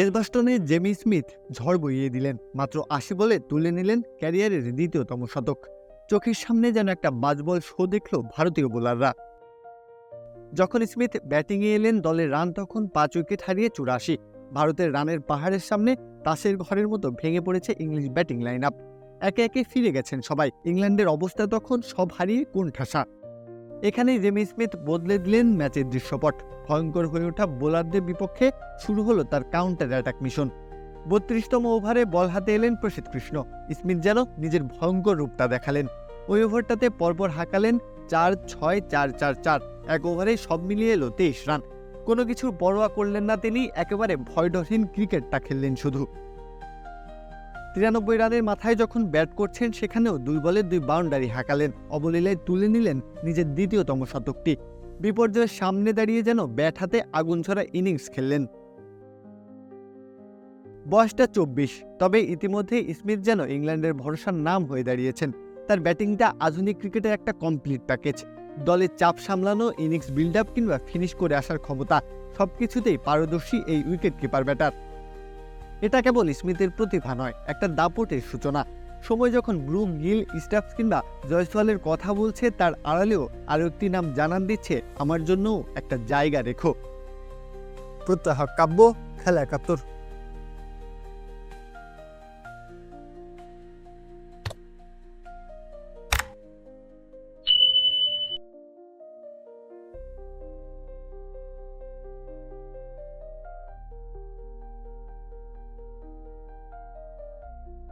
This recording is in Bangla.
এজবাস্টনে জেমি স্মিথ ঝড় বইয়ে দিলেন। মাত্র ৮০ বলে তুলে নিলেন ক্যারিয়ারের দ্বিতীয়তম শতক। চোখের সামনে যেন একটা বাজবল শো দেখল ভারতীয় বোলাররা। যখন স্মিথ ব্যাটিংয়ে এলেন দলের রান তখন ৫ উইকেট হারিয়ে ৮৪। ভারতের রানের পাহাড়ের সামনে তাসের ঘরের মতো ভেঙে পড়েছে ইংলিশ ব্যাটিং লাইন আপ। একে একে ফিরে গেছেন সবাই। ইংল্যান্ডের অবস্থা তখন সব হারিয়ে কোণঠাসা। এখানেই জেমি স্মিথ বদলে দিলেন ম্যাচের দৃশ্যপট। ভয়ঙ্কর হয়ে ওঠা বোলারদের বিপক্ষে শুরু হলো তার কাউন্টার অ্যাটাক মিশন। ৩২তম ওভারে বল হাতে এলেন প্রসিদ্ধ কৃষ্ণ। স্মিথ যেন নিজের ভয়ঙ্কর রূপটা দেখালেন। ওই ওভারটাতে পরপর হাঁকালেন ৪-৬-৪-৪-৪। এক ওভারে সব মিলিয়ে এলো ২৩ রান। কোনো কিছুর পরোয়া করলেন না তিনি, একেবারে ভয়ডরহীন ক্রিকেটটা খেললেন শুধু। ৯৩ রানের মাথায় যখন ব্যাট করছেন সেখানেও ২ বলে ২ বাউন্ডারি হাঁকালেন। অবলীলায় তুলে নিলেন নিজের দ্বিতীয়তম শতকটি। বিপর্যয়ের সামনে দাঁড়িয়ে যেন ব্যাট হাতে আগুন ঝরা ইনিংস খেললেন। বয়সটা ২৪, তবে ইতিমধ্যে স্মিথ যেন ইংল্যান্ডের ভরসার নাম হয়ে দাঁড়িয়েছেন। তার ব্যাটিংটা আধুনিক ক্রিকেটের একটা কমপ্লিট প্যাকেজ। দলের চাপ সামলানো, ইনিংস বিল্ড আপ কিংবা ফিনিশ করে আসার ক্ষমতা, সবকিছুতেই পারদর্শী এই উইকেট কিপার ব্যাটার। এটা কেবল স্মিথের প্রতিভা নয়, একটা দাপটের সূচনা। সময় যখন ব্রুক, গিল, স্টাফ কিংবা জয়সওয়ালের কথা বলছে, তার আড়ালেও আরও একটি নাম জানান দিচ্ছে, আমার জন্যও একটা জায়গা রেখো। প্রত্যাহ কাব্য, খেলা ৭১।